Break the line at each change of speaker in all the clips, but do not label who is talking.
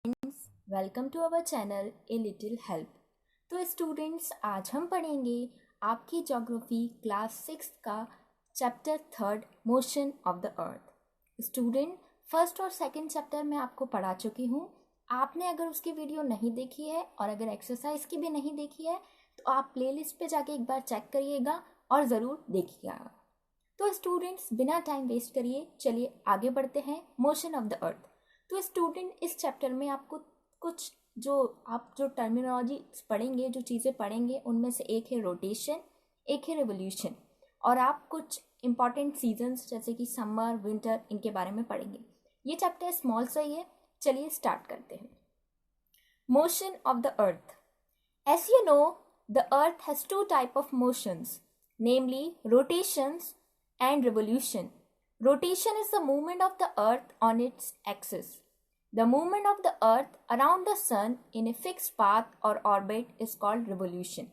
Friends, welcome to our channel a little help. तो students, आज हम पढ़ेंगे आपकी ज्योग्राफी क्लास 6 का chapter 3 motion of the earth. Student, first और सेकंड चैप्टर मैं आपको पढ़ा चुकी हूँ। आपने अगर उसकी वीडियो नहीं देखी है और अगर एक्सरसाइज की भी नहीं देखी है तो आप प्लेलिस्ट पे जाके एक बार चेक करिएगा और ज़रूर देखिएगा। तो स्टूडेंट्स, बिना टाइम वेस्ट करिए चलिए आगे बढ़ते हैं। मोशन ऑफ द अर्थ। तो स्टूडेंट, इस चैप्टर में आपको कुछ जो टर्मिनोलॉजी पढ़ेंगे, जो चीज़ें पढ़ेंगे, उनमें से एक है रोटेशन, एक है रिवोल्यूशन, और आप कुछ इंपॉर्टेंट सीजन्स जैसे कि समर, विंटर, इनके बारे में पढ़ेंगे। ये चैप्टर स्मॉल सा ही है, चलिए स्टार्ट करते हैं। Motion of the earth. As you know, the earth has two type of motions, namely rotations and revolution. Rotation is the movement of the earth on its axis. The movement of the earth around the sun in a fixed path or orbit is called revolution.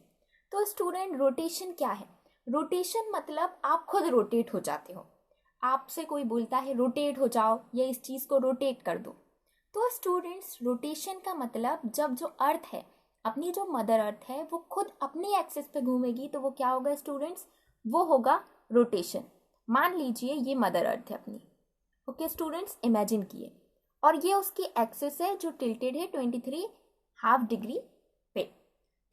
तो student, rotation क्या है? Rotation मतलब आप खुद rotate हो जाते हो। आपसे कोई बोलता है रोटेट हो जाओ या इस चीज़ को रोटेट कर दो। तो स्टूडेंट्स, रोटेशन का मतलब जब जो अर्थ है, अपनी जो मदर अर्थ है, वो खुद अपनी एक्सिस पे घूमेगी तो वो क्या होगा स्टूडेंट्स? वो होगा रोटेशन। मान लीजिए ये मदर अर्थ है अपनी। ओके स्टूडेंट्स, इमेजिन किए, और ये उसकी एक्सिस है जो टिल्टेड है 23.5 डिग्री पे।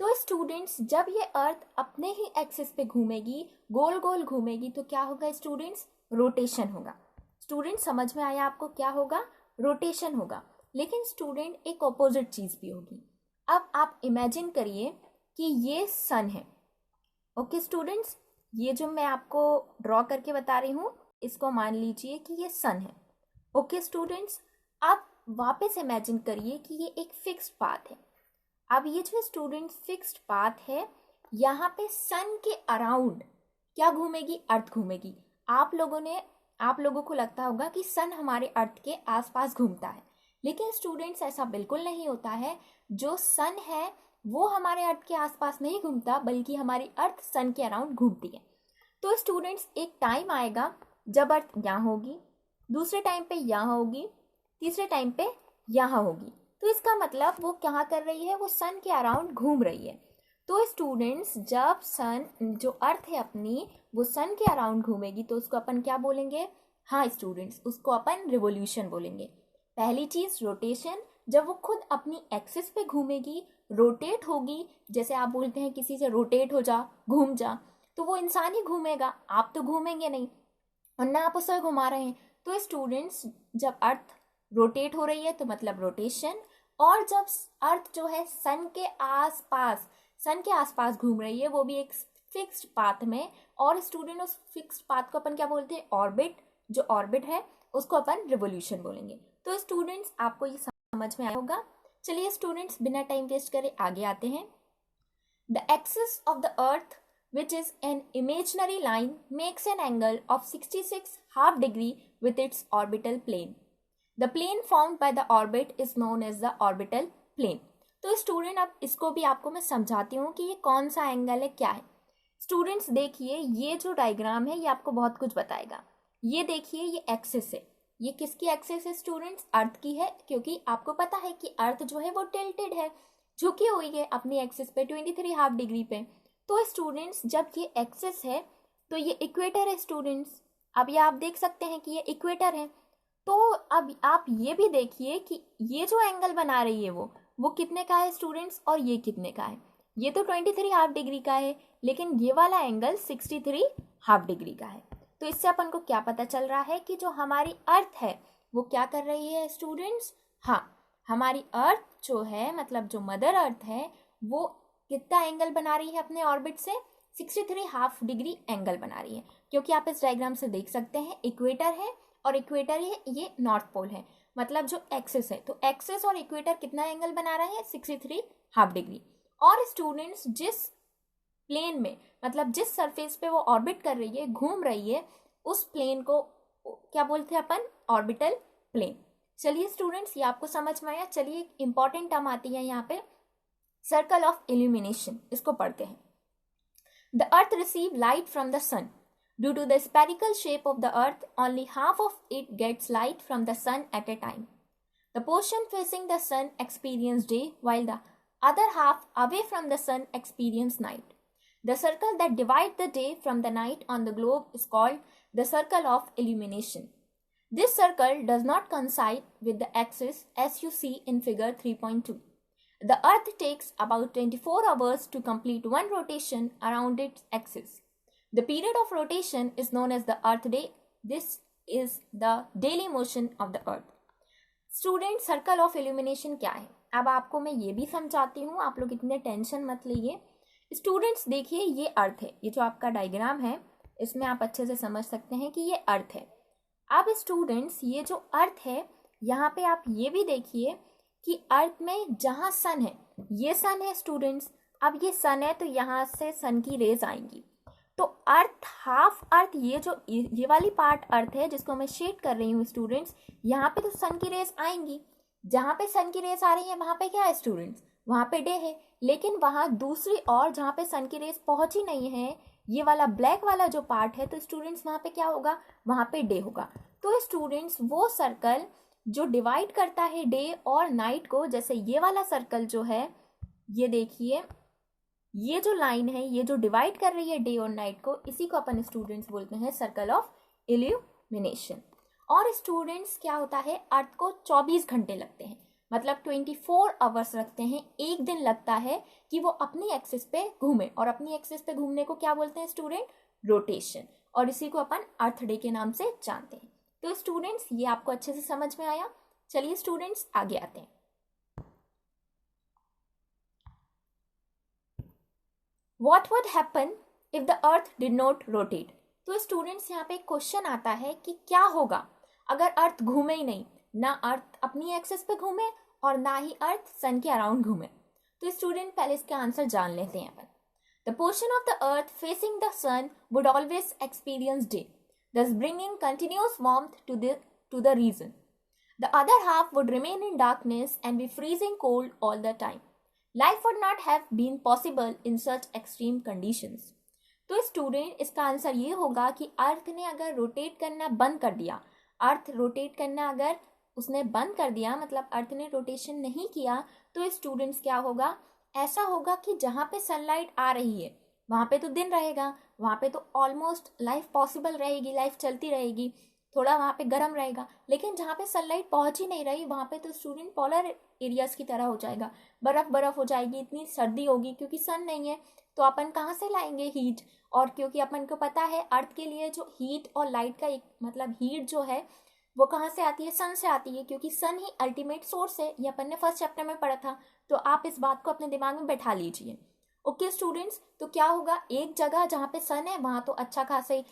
तो स्टूडेंट्स, जब ये अर्थ अपने ही एक्सिस पे घूमेगी, गोल गोल घूमेगी, तो क्या होगा स्टूडेंट्स? रोटेशन होगा। स्टूडेंट्स, समझ में आया आपको? क्या होगा? रोटेशन होगा। लेकिन स्टूडेंट, एक ऑपोजिट चीज़ भी होगी। अब आप इमेजिन करिए कि ये सन है। ओके स्टूडेंट्स, ये जो मैं आपको ड्रॉ करके बता रही हूँ, इसको मान लीजिए कि ये सन है। ओके स्टूडेंट्स, अब वापस इमेजिन करिए कि ये एक फिक्स्ड पाथ है। अब ये जो स्टूडेंट्स फिक्स्ड पाथ है, यहाँ पे सन के अराउंड क्या घूमेगी? अर्थ घूमेगी। आप लोगों को लगता होगा कि सन हमारे अर्थ के आसपास घूमता है, लेकिन स्टूडेंट्स ऐसा बिल्कुल नहीं होता है। जो सन है वो हमारे अर्थ के आसपास नहीं घूमता, बल्कि हमारी अर्थ सन के अराउंड घूमती है। तो स्टूडेंट्स, एक टाइम आएगा जब अर्थ यहाँ होगी, दूसरे टाइम पे यहाँ होगी, तीसरे टाइम पे यहाँ होगी। तो इसका मतलब वो क्या कर रही है? वो सन के अराउंड घूम रही है। तो स्टूडेंट्स, जब सन, जो अर्थ है अपनी, वो सन के अराउंड घूमेगी तो उसको अपन क्या बोलेंगे? हाँ स्टूडेंट्स, उसको अपन रिवोल्यूशन बोलेंगे। पहली चीज़ रोटेशन, जब वो खुद अपनी एक्सिस पे घूमेगी, रोटेट होगी। जैसे आप बोलते हैं किसी से रोटेट हो जा, घूम जा, तो वो इंसान ही घूमेगा, आप तो घूमेंगे नहीं, और ना आप उसे घुमा रहे हैं। तो स्टूडेंट्स, जब अर्थ रोटेट हो रही है तो मतलब रोटेशन, और जब अर्थ जो है सन के आसपास घूम रही है, वो भी एक फिक्स्ड पाथ में, और स्टूडेंट उस फिक्स्ड पाथ को अपन क्या बोलते हैं? ऑर्बिट। जो ऑर्बिट है उसको अपन रिवोल्यूशन बोलेंगे। तो स्टूडेंट्स, आपको ये समझ में आया होगा। चलिए स्टूडेंट्स, बिना टाइम वेस्ट करे आगे आते हैं। The axis of the earth, which is an imaginary line, makes an angle of 66.5 degree with its orbital plane. The plane formed by the orbit is known as the orbital plane. तो student, अब इसको भी आपको मैं समझाती हूँ कि ये कौन सा एंगल है, क्या है। स्टूडेंट्स देखिए, ये जो डायग्राम है ये आपको बहुत कुछ बताएगा। ये देखिए, ये एक्सिस है। ये किसकी एक्सिस है स्टूडेंट्स? अर्थ की है, क्योंकि आपको पता है कि अर्थ जो है वो टिल्टेड है, झुकी हुई है अपनी एक्सिस पे 23.5 डिग्री पे। तो स्टूडेंट्स, जब ये एक्सिस है तो ये इक्वेटर है स्टूडेंट्स। अब ये आप देख सकते हैं कि ये इक्वेटर है। तो अब आप ये भी देखिए कि ये जो एंगल बना रही है वो कितने का है स्टूडेंट्स, और ये कितने का है? ये तो 23.5 डिग्री का है, लेकिन ये वाला एंगल 63.5 डिग्री का है। तो इससे अपन को क्या पता चल रहा है कि जो हमारी अर्थ है वो क्या कर रही है स्टूडेंट्स? हाँ, हमारी अर्थ जो है, मतलब जो मदर अर्थ है, वो कितना एंगल बना रही है अपने ऑर्बिट से? 63.5 डिग्री एंगल बना रही है। क्योंकि आप इस डायग्राम से देख सकते हैं, इक्वेटर है और इक्वेटर है, ये नॉर्थ पोल है, मतलब जो एक्सिस है। तो एक्सिस और इक्वेटर कितना एंगल बना रहा है? 63.5 डिग्री। और स्टूडेंट्स, जिस प्लेन में, मतलब जिस सरफेस पे वो ऑर्बिट कर रही है, घूम रही है, उस प्लेन को क्या बोलते हैं अपन? Orbital plane. चलिए स्टूडेंट्स, ये आपको समझ में आया। चलिए, एक इंपॉर्टेंट टर्म आती है यहाँ पे, सर्कल ऑफ इल्यूमिनेशन। इसको पढ़ते हैं। The earth receive light from the sun. Due to the spherical shape of the earth, only half of it gets light from the sun at a time. The portion facing the sun experience day while the other half away from the sun experience night. The circle that divides the day from the night on the globe is called the circle of illumination. This circle does not coincide with the axis as you see in figure 3.2. The earth takes about 24 hours to complete one rotation around its axis. The period of rotation is known as the earth day. This is the daily motion of the earth. Student, circle of illumination क्या है? अब आपको मैं ये भी समझाती हूँ, आप लोग इतने टेंशन मत लीजिए। स्टूडेंट्स देखिए, ये अर्थ है, ये जो आपका डायग्राम है इसमें आप अच्छे से समझ सकते हैं कि ये अर्थ है। अब स्टूडेंट्स, ये जो अर्थ है यहाँ पे आप ये भी देखिए कि अर्थ में जहाँ सन है, ये सन है स्टूडेंट्स। अब ये सन है तो यहाँ से सन की रेज आएंगी, तो अर्थ, हाफ अर्थ, ये वाली पार्ट अर्थ है जिसको मैं शेड कर रही हूँ स्टूडेंट्स, यहाँ पे तो सन की रेज आएंगी। जहाँ पे सन की रेज आ रही है वहाँ पे क्या है स्टूडेंट्स? वहाँ पे डे है। लेकिन वहाँ दूसरी और जहाँ पे सन की रेज पहुँची नहीं है, ये वाला ब्लैक वाला जो पार्ट है, तो स्टूडेंट्स वहाँ पे क्या होगा? वहाँ पे डे होगा। तो स्टूडेंट्स, वो सर्कल जो डिवाइड करता है डे और नाइट को, जैसे ये वाला सर्कल जो है, ये देखिए, ये जो लाइन है, ये जो डिवाइड कर रही है डे और नाइट को, इसी को अपन स्टूडेंट्स बोलते हैं सर्कल ऑफ इल्यूमिनेशन। और स्टूडेंट्स, क्या होता है, अर्थ को 24 घंटे लगते हैं, मतलब 24 आवर्स लगते हैं, एक दिन लगता है कि वो अपनी एक्सिस पे घूमे। और अपनी एक्सिस पे घूमने को क्या बोलते हैं स्टूडेंट? रोटेशन। और इसी को अपन अर्थ डे के नाम से जानते हैं। तो स्टूडेंट्स, ये आपको अच्छे से समझ में आया। चलिए स्टूडेंट्स, आगे आते हैं। What would happen if the earth did not rotate? तो स्टूडेंट्स, यहाँ पे एक क्वेश्चन आता है कि क्या होगा अगर अर्थ घूमे ही नहीं, ना अर्थ अपनी एक्सिस पे घूमे और ना ही अर्थ सन के अराउंड घूमे। तो स्टूडेंट, पहले इसका आंसर जान लेते हैं अपन। The portion of the earth facing the sun would always experience day, thus bringing continuous warmth to the region. The other half would remain in darkness and be freezing cold all the time. Life would not have been possible in such extreme conditions. तो student, इसका answer ये होगा कि अर्थ ने अगर rotate करना बंद कर दिया, अर्थ रोटेट करना अगर उसने बंद कर दिया, मतलब अर्थ ने रोटेशन नहीं किया, तो स्टूडेंट्स क्या होगा? ऐसा होगा कि जहाँ पे सनलाइट आ रही है वहाँ पे तो दिन रहेगा, वहाँ पे तो ऑलमोस्ट लाइफ पॉसिबल रहेगी, लाइफ चलती रहेगी, थोड़ा वहाँ पे गर्म रहेगा। लेकिन जहाँ पे सनलाइट पहुँच ही नहीं रही वहाँ पे तो स्टूडेंट पोलर एरियाज की तरह हो जाएगा, बर्फ हो जाएगी, इतनी सर्दी होगी, क्योंकि सन नहीं है तो अपन कहाँ से लाएंगे हीट। और क्योंकि अपन को पता है अर्थ के लिए जो हीट और लाइट का एक मतलब हीट जो है वो कहाँ से आती है? सन से आती है, क्योंकि सन ही अल्टीमेट सोर्स है। ये अपन ने फर्स्ट चैप्टर में पढ़ा था, तो आप इस बात को अपने दिमाग में बैठा लीजिए। ओके स्टूडेंट्स, तो क्या होगा, एक जगह जहाँ पे सन है वहाँ तो अच्छा खासा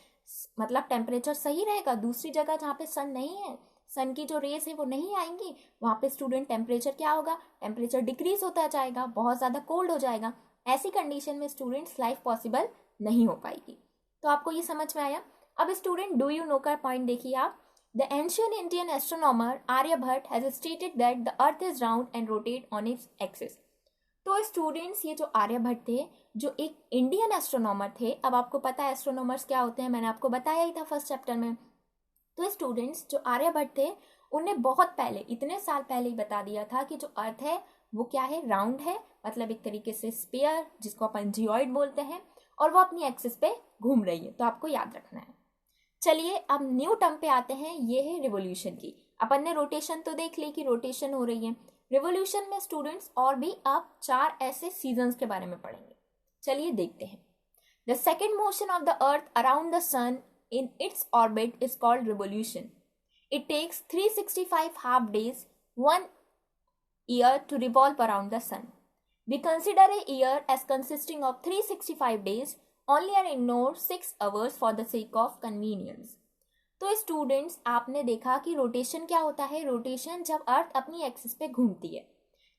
मतलब टेम्परेचर सही रहेगा, दूसरी जगह जहाँ पे सन नहीं है, सन की जो रेस है वो नहीं आएंगी, वहाँ पे स्टूडेंट टेम्परेचर क्या होगा? टेम्परेचर डिक्रीज होता जाएगा, बहुत ज़्यादा कोल्ड हो जाएगा। ऐसी कंडीशन में स्टूडेंट्स लाइफ पॉसिबल नहीं हो पाएगी। तो आपको ये समझ में आया। अब स्टूडेंट, डू यू नो का पॉइंट देखिए आप। The ancient Indian astronomer Aryabhatta has stated that the earth is round and rotate on its axis. तो स्टूडेंट्स, ये जो आर्यभट्ट थे, जो एक इंडियन एस्ट्रोनॉमर थे, अब आपको पता है एस्ट्रोनॉमर्स क्या होते हैं, मैंने आपको बताया ही था फर्स्ट चैप्टर में। तो स्टूडेंट्स, जो आर्यभट्ट थे उन्होंने बहुत पहले, इतने साल पहले ही बता दिया था कि जो अर्थ है वो क्या है? राउंड है, मतलब एक तरीके से स्फीयर, जिसको अपन जियोइड बोलते हैं, और वो अपनी एक्सिस पे घूम रही है। तो आपको याद रखना है। चलिए अब न्यू टर्म पे आते हैं, ये है रिवोल्यूशन की। अपन ने रोटेशन तो देख ली कि रोटेशन हो रही है। रिवोल्यूशन में स्टूडेंट्स और भी आप 4 ऐसे सीजन्स के बारे में पढ़ेंगे। चलिए देखते हैं। The second motion of the earth around the sun in its orbit is called revolution. It takes 365 half days, 1 year to revolve around the sun. We consider a year as consisting of 365 days only and ignore 6 hours for the sake of convenience. तो students, आपने देखा कि rotation क्या होता है? Rotation जब अर्थ अपनी axis पे घूमती है।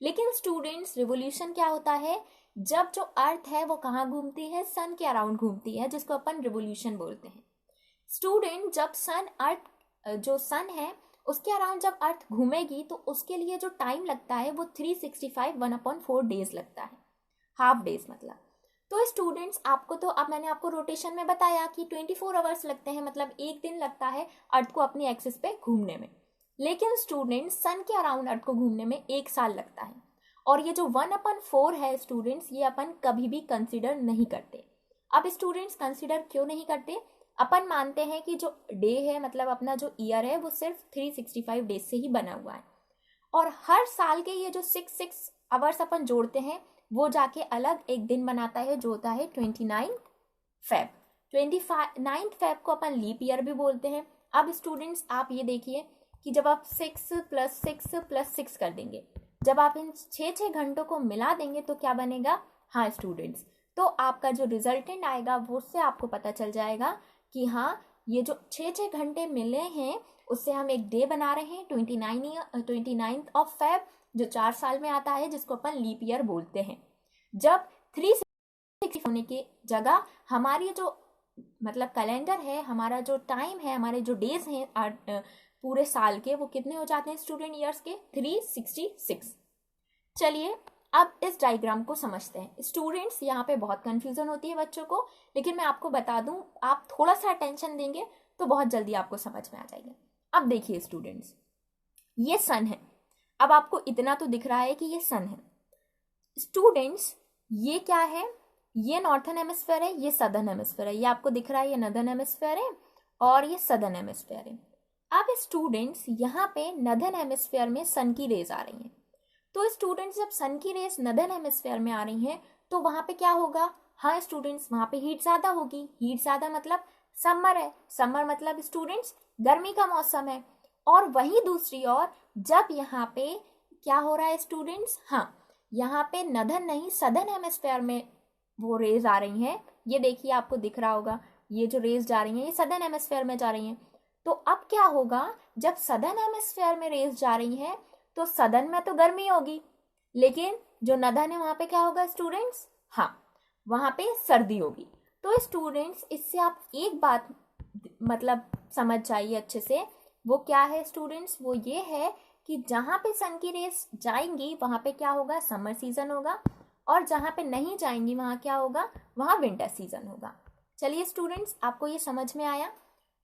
लेकिन स्टूडेंट्स, रिवोल्यूशन क्या होता है? जब जो अर्थ है वो कहाँ घूमती है? सन के अराउंड घूमती है, जिसको अपन रिवोल्यूशन बोलते हैं। स्टूडेंट, जब जो सन है उसके अराउंड जब अर्थ घूमेगी तो उसके लिए जो टाइम लगता है वो 365 1/4 डेज लगता है, हाफ डेज मतलब। तो स्टूडेंट्स, आपको तो अब मैंने आपको रोटेशन में बताया कि 24 आवर्स लगते हैं, मतलब एक दिन लगता है अर्थ को अपनी एक्सिस पे घूमने में। लेकिन स्टूडेंट्स सन के अराउंड अर्थ को घूमने में 1 साल लगता है। और ये जो 1/4 है स्टूडेंट्स, ये अपन कभी भी कंसिडर नहीं करते। अब स्टूडेंट्स कंसिडर क्यों नहीं करते? अपन मानते हैं कि जो डे है, मतलब अपना जो ईयर है, वो सिर्फ 365 डेज से ही बना हुआ है, और हर साल के ये जो 6 आवर्स अपन जोड़ते हैं वो जाके अलग एक दिन बनाता है, जो होता है 29 फेब। 29 फेब को अपन लीप ईयर भी बोलते हैं। अब स्टूडेंट्स आप ये देखिए कि जब आप 6 + 6 + 6 कर देंगे, जब आप इन 6 घंटों को मिला देंगे तो क्या बनेगा? हाँ स्टूडेंट्स, तो आपका जो रिजल्टेंट आएगा वो उससे आपको पता चल जाएगा कि हाँ, ये जो 6 घंटे मिले हैं उससे हम एक डे बना रहे हैं 29 ऑफ फेब, जो 4 साल में आता है, जिसको अपन लीप ईयर बोलते हैं। जब 360 होने की जगह हमारी जो मतलब कैलेंडर है, हमारा जो टाइम है, हमारे जो डेज हैं पूरे साल के, वो कितने हो जाते हैं स्टूडेंट ईयर्स के? 366। चलिए अब इस डायग्राम को समझते हैं। स्टूडेंट्स यहाँ पे बहुत कंफ्यूजन होती है बच्चों को, लेकिन मैं आपको बता दूं, आप थोड़ा सा अटेंशन देंगे तो बहुत जल्दी आपको समझ में आ जाएगा। अब देखिए स्टूडेंट्स, ये सन है। अब आपको इतना तो दिख रहा है कि ये सन है। स्टूडेंट्स ये क्या है? ये नॉर्थन हेमिस्फीयर है, ये सदर्न हेमिस्फीयर है। ये आपको दिख रहा है, ये नॉर्दर्न हेमिस्फीयर है और ये सदर्न हेमिस्फीयर है। अब स्टूडेंट्स यहाँ पे नॉर्दर्न हेमिस्फीयर में सन की रेज आ रही हैं। तो स्टूडेंट्स जब सन की रेज नॉर्दर्न हेमिस्फीयर में आ रही हैं तो वहां पे क्या होगा? हाँ स्टूडेंट्स, वहां पे हीट ज्यादा होगी। हीट ज्यादा मतलब समर है, समर मतलब स्टूडेंट्स गर्मी का मौसम है। और वहीं दूसरी ओर जब यहाँ पे क्या हो रहा है स्टूडेंट्स? हाँ, यहाँ पे नॉर्दर्न नहीं सदर्न हेमिस्फीयर में वो रेज आ रही हैं। ये देखिए आपको दिख रहा होगा, ये जो रेज जा रही हैं ये सदर्न हेमिस्फीयर में जा रही हैं। तो अब क्या होगा? जब सदर्न हेमिस्फीयर में रेज जा रही हैं तो सदर्न में तो गर्मी होगी, लेकिन जो नॉर्दर्न है वहां पे क्या होगा स्टूडेंट्स? हाँ, वहां पे सर्दी होगी। तो स्टूडेंट्स इससे आप एक बात मतलब समझ जाइए अच्छे से, वो क्या है स्टूडेंट्स? वो ये है कि जहां पे सन की रेस जाएंगी वहां पे क्या होगा? समर सीजन होगा, और जहां पे नहीं जाएंगी वहां क्या होगा? वहां विंटर सीजन होगा। चलिए स्टूडेंट्स, आपको ये समझ में आया?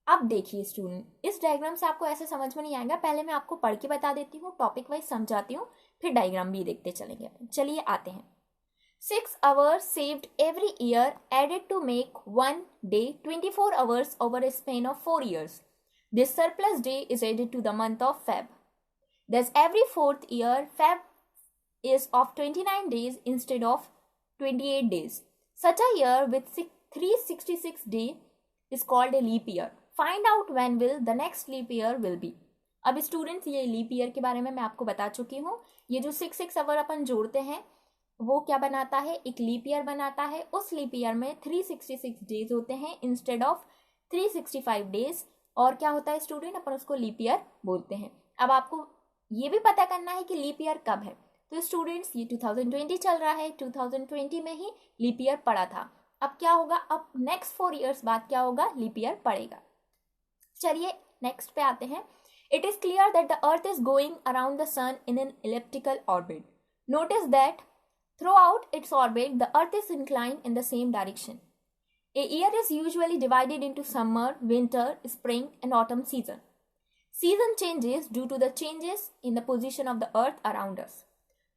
अब देखिए स्टूडेंट, इस डायग्राम से आपको ऐसे समझ में नहीं आएगा, पहले मैं आपको पढ़ के बता देती हूँ, टॉपिक वाइज समझाती हूँ, फिर डायग्राम भी देखते चलेंगे। चलिए आते हैं। 6 hours saved every year added to make one day 24 hours over a span of 4 years. This surplus day is added to the month of Feb. Thus, every 4th year, Feb is of 29 days instead of 28 days. Such a year with 366 days is called a leap year. Find out when will the next leap year will be. अब students ये leap year के बारे में मैं आपको बता चुकी हूँ। ये जो 6 आवर अपन जोड़ते हैं वो क्या बनाता है? एक लीप ईयर बनाता है। उस लीप ईयर में 366 डेज होते हैं इंस्टेड ऑफ 365 डेज। और क्या होता है स्टूडेंट? अपन उसको लीप ईयर बोलते हैं। अब आपको ये भी पता करना है कि लीप ईयर कब है। तो स्टूडेंट्स ये 2020 चल रहा है, 2020 में ही लीप ईयर पड़ा था। अब क्या होगा? अब नेक्स्ट 4 ईयर्स बाद क्या होगा? लीप ईयर पड़ेगा। चलिए नेक्स्ट पे आते हैं। It is clear that the earth is going around the sun in an elliptical orbit. Notice that throughout its orbit the earth is inclined in the same direction. A year is usually divided into summer, winter, spring and autumn season. Season changes due to the changes in the position of the earth around us.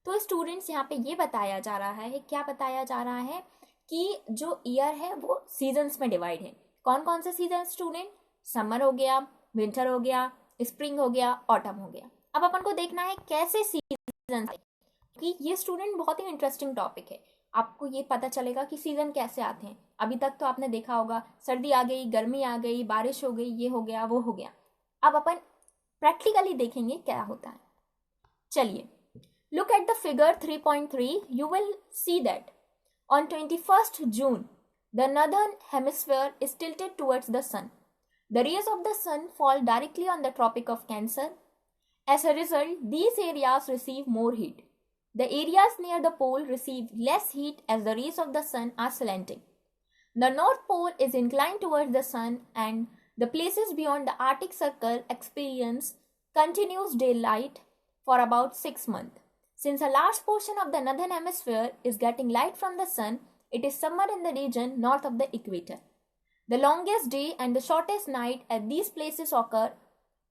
तो students यहाँ पे ये बताया जा रहा है, क्या बताया जा रहा है कि जो ईयर है वो सीजन्स में डिवाइड है। कौन कौन से सीजन स्टूडेंट? समर हो गया, विंटर हो गया, स्प्रिंग हो गया, ऑटम हो गया। अब अपन को देखना है कैसे सीजन, कि ये स्टूडेंट बहुत ही इंटरेस्टिंग टॉपिक है। आपको ये पता चलेगा कि सीजन कैसे आते हैं। अभी तक तो आपने देखा होगा सर्दी आ गई, गर्मी आ गई, बारिश हो गई, ये हो गया, वो हो गया। अब अपन प्रैक्टिकली देखेंगे क्या होता है। चलिए, look at the figure 3.3. You will see that on 21st June the northern hemisphere is tilted towards the sun. The rays of the sun fall directly on the Tropic of Cancer. As a result these areas receive more heat. The areas near the pole receive less heat as the rays of the sun are slanting. The North Pole is inclined towards the sun and the places beyond the Arctic Circle experience continuous daylight for about 6 months. Since a large portion of the northern hemisphere is getting light from the sun, it is summer in the region north of the equator. The longest day and the shortest night at these places occur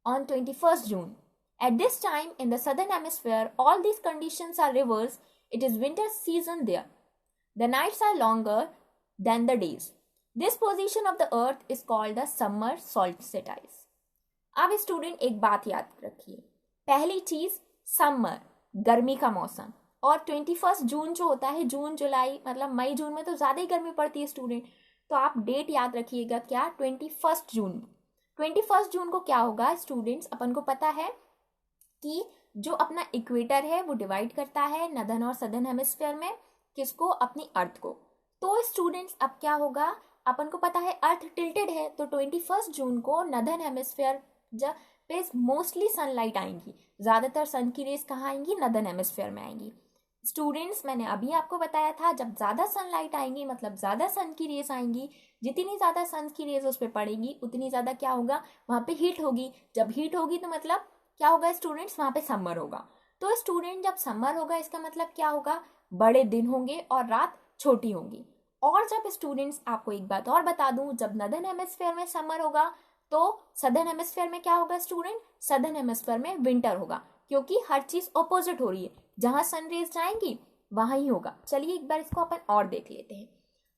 on 21st June. At this time in the southern hemisphere, all these conditions are reversed. It is winter season there. The nights are longer than the days. This position of the earth is called the summer solstice. अब student एक बात याद रखिए, पहली चीज summer, गर्मी का मौसम, और 21 जून जो होता है, जून जुलाई मतलब मई जून में तो ज़्यादा ही गर्मी पड़ती है स्टूडेंट, तो आप डेट याद रखिएगा क्या, 21 जून। 21 जून को क्या होगा स्टूडेंट्स, अपन को पता है कि जो अपना इक्वेटर है वो डिवाइड करता है नदर्न और सदर्न हेमिस्फीयर में, किसको, अपनी अर्थ को। तो स्टूडेंट्स अब क्या होगा, अपन को पता है अर्थ टिल्टेड है, तो 21 जून को नदर्न हेमिस्फीयर जब पे मोस्टली सनलाइट आएंगी, ज़्यादातर सन की रेज कहाँ आएंगी, नदर्न हेमिस्फीयर में आएंगी। स्टूडेंट्स मैंने अभी आपको बताया था, जब ज़्यादा सनलाइट आएंगी मतलब ज़्यादा सन की रेज आएंगी, जितनी ज़्यादा सन की रेज उस पर पड़ेगी उतनी ज़्यादा क्या होगा, वहाँ पे हीट होगी। जब हीट होगी तो मतलब क्या होगा स्टूडेंट्स, वहाँ पे समर होगा। तो स्टूडेंट जब समर होगा इसका मतलब क्या होगा, बड़े दिन होंगे और रात छोटी होंगी। और जब स्टूडेंट्स आपको एक बात और बता दूं, जब नदर्न हेमिस्फीयर में समर होगा तो सदर्न हेमिस्फीयर में क्या होगा स्टूडेंट, सदर्न हेमिस्फीयर में विंटर होगा, क्योंकि हर चीज ऑपोजिट हो रही है, जहां सन रेज जाएंगी वहां ही होगा। चलिए एक बार इसको अपन और देख लेते हैं।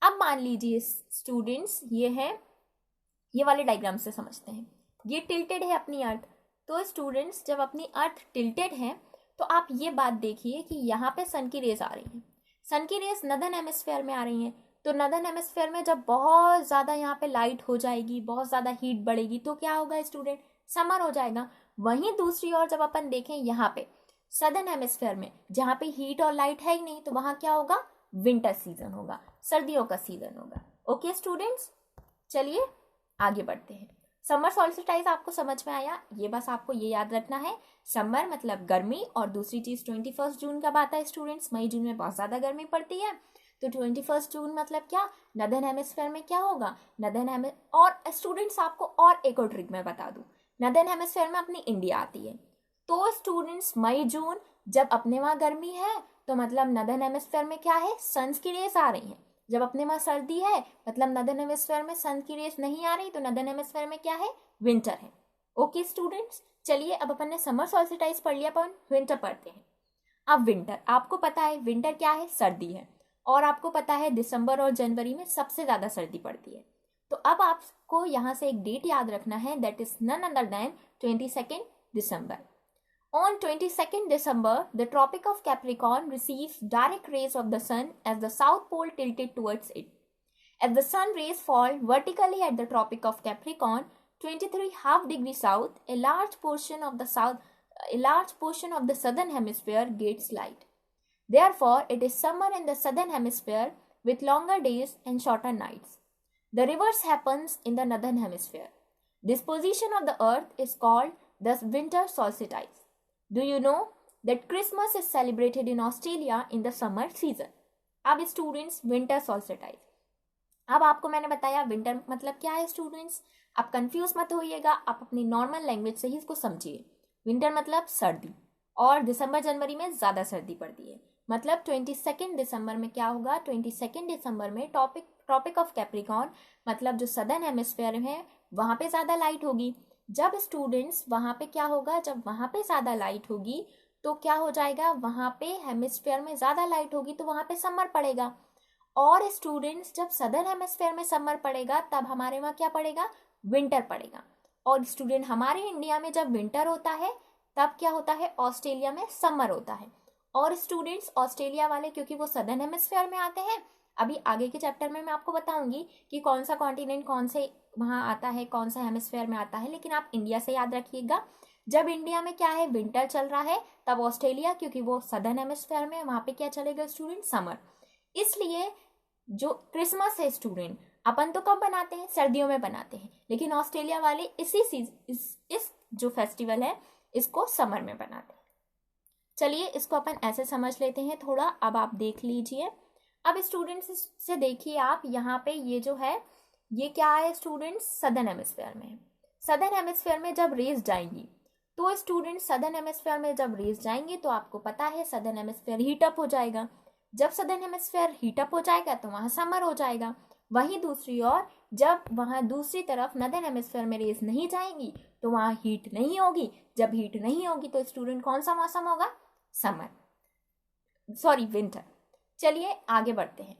अब मान लीजिए स्टूडेंट्स ये वाले डायग्राम से समझते हैं, ये टिल्टेड है अपनी अर्थ। तो स्टूडेंट्स जब अपनी अर्थ टिल्टेड है तो आप ये बात देखिए कि यहाँ पे सन की रेज आ रही है, सन की रेज नदर्न हेमिस्फीयर में आ रही हैं। तो नदर्न हेमिस्फीयर में जब बहुत ज़्यादा यहाँ पे लाइट हो जाएगी, बहुत ज़्यादा हीट बढ़ेगी, तो क्या होगा स्टूडेंट, समर हो जाएगा। वहीं दूसरी ओर जब अपन देखें यहाँ पे सदर्न हेमिस्फीयर में, जहाँ पे हीट और लाइट है ही नहीं, तो वहाँ क्या होगा, विंटर सीजन होगा, सर्दियों का सीजन होगा। ओके स्टूडेंट्स, चलिए आगे बढ़ते हैं। समर सॉल्स्टिस आपको समझ में आया, ये बस आपको ये याद रखना है, समर मतलब गर्मी, और दूसरी चीज 21 जून का बात है स्टूडेंट्स, मई जून में बहुत ज्यादा गर्मी पड़ती है, तो 21 जून मतलब क्या, नदर्न हेमिस्फीयर में क्या होगा, और स्टूडेंट्स आपको और एक और ट्रिक मैं बता दूं, नदर्न हेमिस्फीयर में अपनी इंडिया आती है। तो स्टूडेंट्स मई जून जब अपने वहां गर्मी है तो मतलब नदर्न हेमिस्फीयर में क्या है, सन्स की रेस आ रही है। जब अपने वहां सर्दी है मतलब नदर्न हेमिस्फीयर में सन की रेस नहीं आ रही, तो नदर्न हेमिस्फीयर में क्या है, विंटर है। ओके स्टूडेंट्स, चलिए अब अपन ने समर सॉल्स्टिस पढ़ लिया, अपन विंटर पढ़ते हैं। अब विंटर, आपको पता है विंटर क्या है, सर्दी है, और आपको पता है दिसंबर और जनवरी में सबसे ज्यादा सर्दी पड़ती है। तो अब आपको यहाँ से एक डेट याद रखना है, that is none other than 22 December. On 22nd December, the Tropic of Capricorn receives direct rays of the sun as the south pole tilted towards it. As the sun rays fall vertically at the Tropic of Capricorn, 23½ degrees south, a large portion of the southern hemisphere gets light. Therefore, it is summer in the southern hemisphere with longer days and shorter nights. The reverse happens in the northern hemisphere. This position of the earth is called the winter solstice. Do you know that Christmas is celebrated in Australia in the summer season? अब students winter solstice, अब आपको मैंने बताया winter मतलब क्या है students, आप confuse मत होइएगा, आप अपनी नॉर्मल लैंग्वेज से ही इसको समझिए। विंटर मतलब सर्दी, और दिसंबर जनवरी में ज़्यादा सर्दी पड़ती है। मतलब 22 दिसंबर में क्या होगा, 22 दिसंबर में ट्रॉपिक ऑफ कैप्रिकॉर्न मतलब जो सदर्न हेमिस्फीयर है वहाँ पे ज़्यादा लाइट होगी। जब स्टूडेंट्स वहाँ पे क्या होगा, जब वहाँ पे ज़्यादा लाइट होगी तो क्या हो जाएगा, वहाँ पे हेमिस्फीयर में ज़्यादा लाइट होगी तो वहाँ पे समर पड़ेगा। और स्टूडेंट्स जब सदर्न हेमिस्फीयर में समर पड़ेगा तब हमारे वहाँ क्या पड़ेगा, विंटर पड़ेगा। और स्टूडेंट हमारे इंडिया में जब विंटर होता है तब क्या होता है, ऑस्ट्रेलिया में समर होता है। और स्टूडेंट्स ऑस्ट्रेलिया वाले क्योंकि वो सदर्न हेमिस्फीयर में आते हैं, अभी आगे के चैप्टर में मैं आपको बताऊंगी कि कौन सा कॉन्टिनेंट कौन से वहाँ आता है, कौन सा हेमिस्फीयर में आता है, लेकिन आप इंडिया से याद रखिएगा। जब इंडिया में क्या है, विंटर चल रहा है, तब ऑस्ट्रेलिया क्योंकि वो सदर्न हेमिस्फीयर में, वहाँ पे क्या चलेगा स्टूडेंट, समर। इसलिए जो क्रिसमस है स्टूडेंट, अपन तो कब बनाते हैं, सर्दियों में बनाते हैं, लेकिन ऑस्ट्रेलिया वाले इस जो फेस्टिवल है इसको समर में बनाते हैं। चलिए इसको अपन ऐसे समझ लेते हैं थोड़ा, अब आप देख लीजिए। अब स्टूडेंट्स से देखिए आप यहाँ पे ये जो है ये क्या है स्टूडेंट्स, सदर्न हेमिस्फीयर में। सदर्न हेमिस्फीयर में जब रेज जाएंगी तो स्टूडेंट्स सदर्न हेमिस्फीयर में जब रेज जाएंगी तो आपको पता है सदर्न हेमिस्फीयर हीटअप हो जाएगा। जब सदर्न हेमिस्फीयर हीटअप हो जाएगा तो वहाँ समर हो जाएगा। वहीं दूसरी ओर जब वहाँ दूसरी तरफ नदर्न हेमिस्फीयर में रेस नहीं जाएंगी तो वहाँ हीट नहीं होगी। जब हीट नहीं होगी तो स्टूडेंट कौन सा मौसम होगा? Summer, sorry winter. चलिए आगे बढ़ते हैं।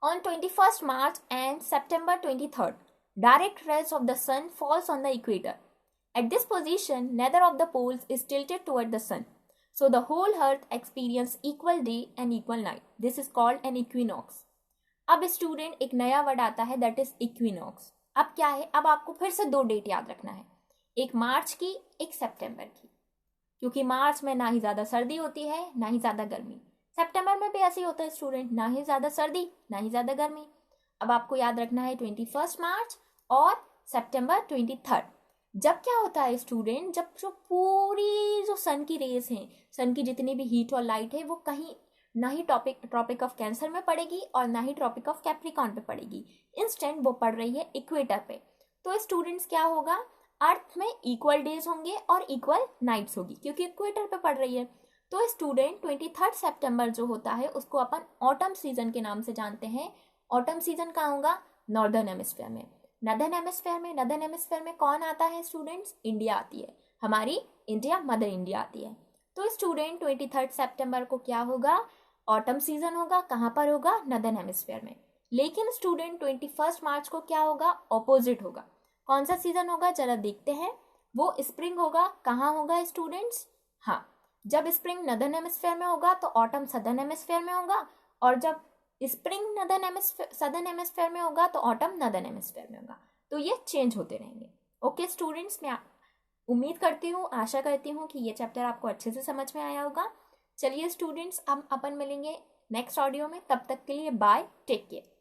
On 21st March and September 23rd, direct rays of the sun falls on the equator. At this position, neither of the poles is tilted toward the sun. So the whole earth experiences equal day and equal night. This is called an equinox. अब student एक नया word आता है that is equinox. अब क्या है? अब आपको फिर से दो डेट याद रखना है, एक मार्च की, एक सितंबर की, क्योंकि मार्च में ना ही ज़्यादा सर्दी होती है ना ही ज़्यादा गर्मी। सितंबर में भी ऐसे ही होता है स्टूडेंट, ना ही ज़्यादा सर्दी ना ही ज़्यादा गर्मी। अब आपको याद रखना है 21 मार्च और सितंबर 23। जब क्या होता है स्टूडेंट, जब जो पूरी जो सन की रेस हैं, सन की जितनी भी हीट और लाइट है वो कहीं ना ही ट्रॉपिक ऑफ कैंसर में पड़ेगी और ना ही ट्रॉपिक ऑफ कैप्रिकॉर्न पे पड़ेगी, इंस्टेंट वो पड़ रही है इक्वेटर पे। तो स्टूडेंट्स क्या होगा, अर्थ में इक्वल डेज होंगे और इक्वल नाइट्स होगी क्योंकि इक्वेटर पे पड़ रही है। तो स्टूडेंट 23 सितंबर जो होता है उसको अपन ऑटम सीजन के नाम से जानते हैं। ऑटम सीजन कहाँ होगा? नॉर्दर्न हेमिस्फीयर में। नदर्न हेमिस्फीयर में कौन आता है स्टूडेंट्स? इंडिया आती है, हमारी इंडिया, मदर इंडिया आती है। तो स्टूडेंट 23 सितंबर को क्या होगा? ऑटम सीजन होगा। कहाँ पर होगा? नदर्न हेमिस्फीयर में। लेकिन स्टूडेंट 21 मार्च को क्या होगा? ऑपोजिट होगा। कौन सा सीजन होगा जरा देखते हैं। वो स्प्रिंग होगा। कहाँ होगा स्टूडेंट्स? हाँ, जब स्प्रिंग नदर्न हेमिस्फीयर में होगा तो ऑटम सदर्न हेमिस्फीयर में होगा, और जब स्प्रिंग सदर्न हेमिस्फीयर में होगा तो ऑटम नदर्न हेमिस्फीयर में होगा। तो ये चेंज होते रहेंगे। ओके स्टूडेंट्स, मैं उम्मीद करती हूँ, आशा करती हूँ कि ये चैप्टर आपको अच्छे से समझ में आया होगा। चलिए स्टूडेंट्स, अब अपन मिलेंगे नेक्स्ट ऑडियो में। तब तक के लिए बाय, टेक केयर।